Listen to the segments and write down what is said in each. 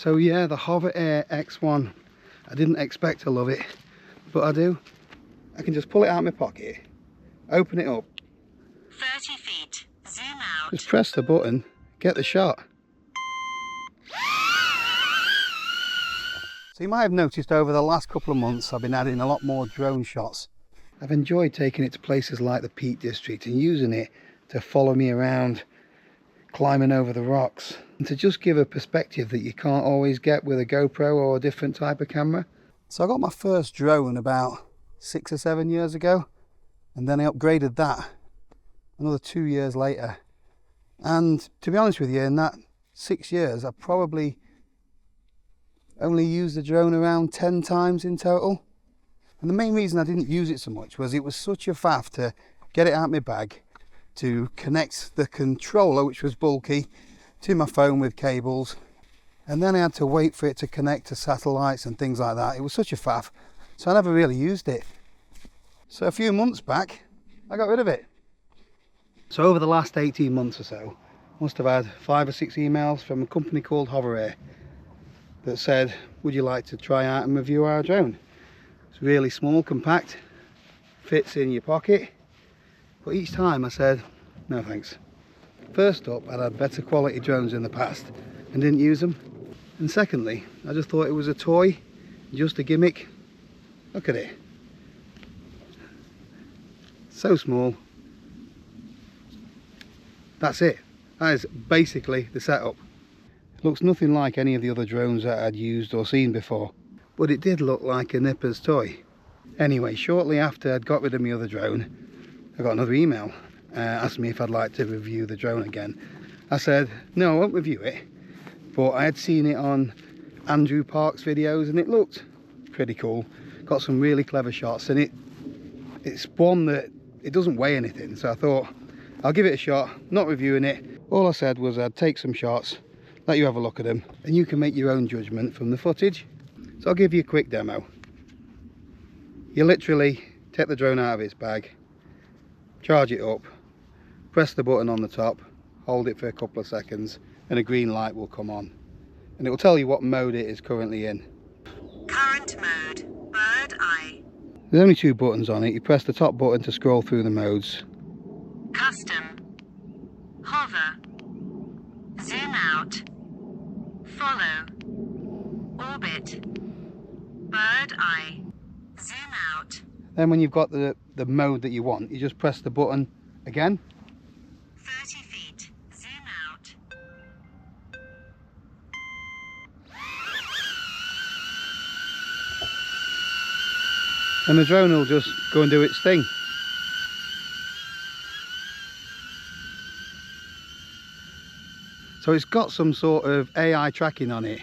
So yeah, the HOVERAir X1. I didn't expect to love it, but I do. I can just pull it out of my pocket, open it up, 30 feet, zoom out. just press the button, get the shot. So you might have noticed over the last couple of months I've been adding a lot more drone shots. I've enjoyed taking it to places like the Peak District and using it to follow me around, climbing over the rocks, and to just give a perspective that you can't always get with a GoPro or a different type of camera. So I got my first drone about 6 or 7 years ago, and then I upgraded that another 2 years later. And to be honest with you, in that 6 years I probably only used the drone around 10 times in total. And the main reason I didn't use it so much was it was such a faff to get it out of my bag, to connect the controller, which was bulky, to my phone with cables, and then I had to wait for it to connect to satellites and things like that. It was such a faff, so I never really used it. So a few months back I got rid of it. So over the last 18 months or so, must have had 5 or 6 emails from a company called HOVERAir that said, would you like to try out and review our drone? It's really small, compact, fits in your pocket, but each time I said no thanks. First up, I'd had better quality drones in the past and didn't use them, and secondly I just thought it was a toy, just a gimmick. Look at it, so small. That's it. That is basically the setup. It looks nothing like any of the other drones that I'd used or seen before, but it did look like a nipper's toy. Anyway, shortly after I'd got rid of my other drone, I got another email asking me if I'd like to review the drone again. I said no, I won't review it, but I had seen it on Andrew Park's videos and it looked pretty cool. Got some really clever shots, and it's one that it doesn't weigh anything, so I thought I'll give it a shot, not reviewing it. All I said was I'd take some shots, let you have a look at them, and you can make your own judgment from the footage. So I'll give you a quick demo. You literally take the drone out of its bag, charge it up, press the button on the top, hold it for a couple of seconds, and a green light will come on. And it will tell you what mode it is currently in. Current mode, bird eye. There's only 2 buttons on it. You press the top button to scroll through the modes. Custom, hover, zoom out, follow, orbit, bird eye, zoom out. Then when you've got the mode that you want, you just press the button again. 30 feet, zoom out. And the drone will just go and do its thing. So it's got some sort of AI tracking on it,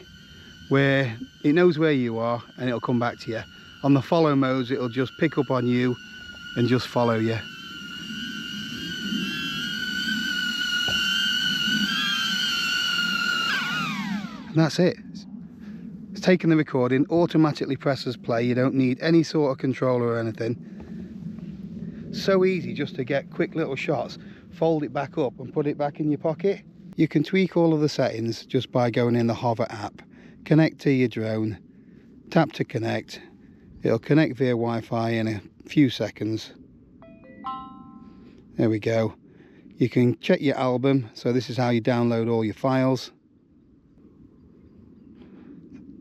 where it knows where you are and it'll come back to you. On the follow modes, it'll just pick up on you and just follow you. And that's it. It's taken the recording, automatically presses play. You don't need any sort of controller or anything. So easy just to get quick little shots, fold it back up and put it back in your pocket. You can tweak all of the settings just by going in the Hover app, connect to your drone, tap to connect. It'll connect via Wi-Fi in a few seconds. There we go. You can check your album, so this is how you download all your files.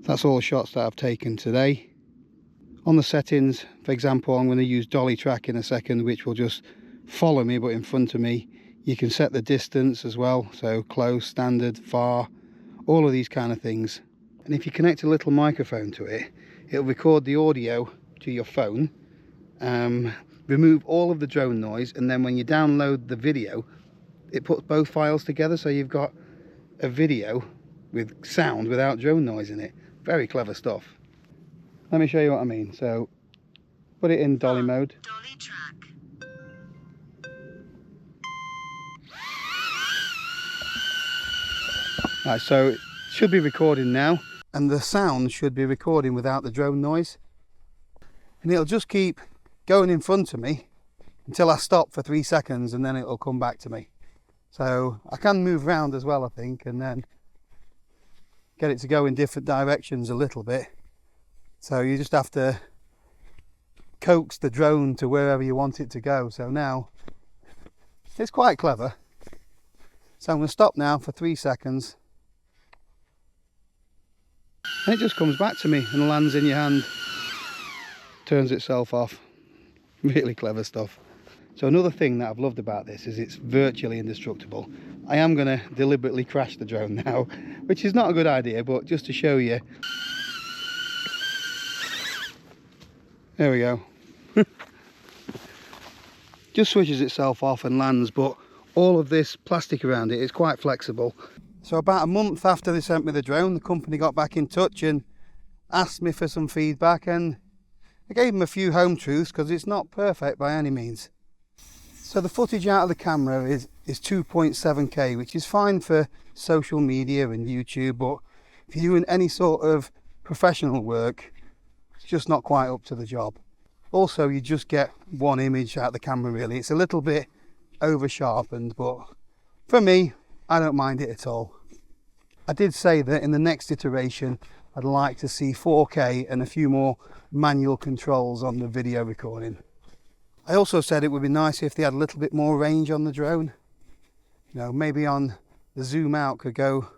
That's all the shots that I've taken today. On the settings, for example, I'm going to use dolly track in a second, which will just follow me but in front of me. You can set the distance as well, so close, standard, far, all of these kind of things. And if you connect a little microphone to it, it'll record the audio to your phone, remove all of the drone noise, and then when you download the video, it puts both files together, so you've got a video with sound without drone noise in it. Very clever stuff. Let me show you what I mean. So put it in dolly mode. Dolly track. Right, so it should be recording now, and the sound should be recording without the drone noise, and it'll just keep going in front of me until I stop for 3 seconds, and then it'll come back to me. So I can move around as well, I think, and then get it to go in different directions a little bit. So you just have to coax the drone to wherever you want it to go. So now it's quite clever. So I'm going to stop now for 3 seconds. And it just comes back to me and lands in your hand. Turns itself off. Really clever stuff. So another thing that I've loved about this is it's virtually indestructible. I am going to deliberately crash the drone now, which is not a good idea, but just to show you. There we go. Just switches itself off and lands, but all of this plastic around it is quite flexible. So about a month after they sent me the drone, the company got back in touch and asked me for some feedback, and I gave them a few home truths because it's not perfect by any means. So the footage out of the camera is 2.7K, which is fine for social media and YouTube, but if you're doing any sort of professional work, it's just not quite up to the job. Also, you just get one image out of the camera really. It's a little bit over sharpened, but for me, I don't mind it at all. I did say that in the next iteration, I'd like to see 4K and a few more manual controls on the video recording. I also said it would be nice if they had a little bit more range on the drone. You know, maybe on the zoom out could go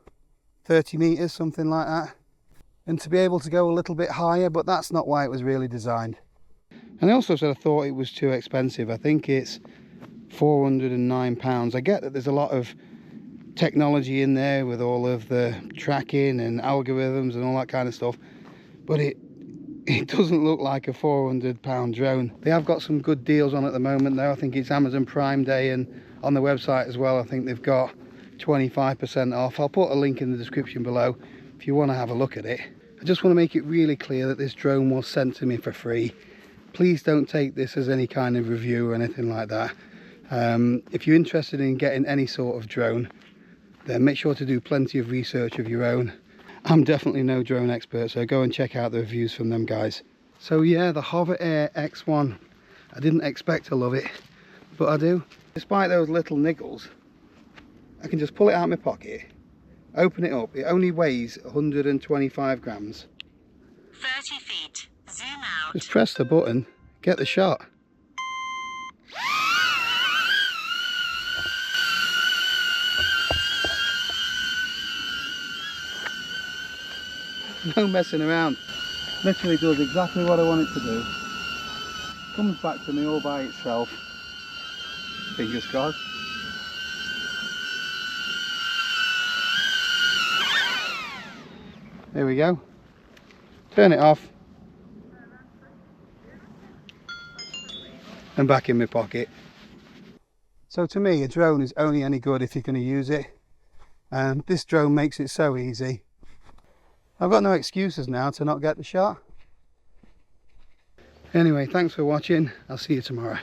30 meters, something like that. And to be able to go a little bit higher, but that's not why it was really designed. And I also said I thought it was too expensive. I think it's £409. I get that there's a lot of technology in there with all of the tracking and algorithms and all that kind of stuff, but it doesn't look like a £400 drone. They have got some good deals on at the moment though. I think it's Amazon Prime Day, and on the website as well I think they've got 25% off. I'll put a link in the description below if you want to have a look at it. I just want to make it really clear that this drone was sent to me for free. Please don't take this as any kind of review or anything like that. If you're interested in getting any sort of drone, then make sure to do plenty of research of your own. I'm definitely no drone expert, so go and check out the reviews from them guys. So yeah, the HOVERAir X1. I didn't expect to love it, but I do. Despite those little niggles, I can just pull it out of my pocket, open it up. It only weighs 125 grams. 30 feet. Zoom out. Just press the button, get the shot. No messing around. Literally does exactly what I want it to do. Comes back to me all by itself. Fingers crossed. There we go. Turn it off. And back in my pocket. So to me, a drone is only any good if you're going to use it. And this drone makes it so easy. I've got no excuses now to not get the shot. Anyway, thanks for watching. I'll see you tomorrow.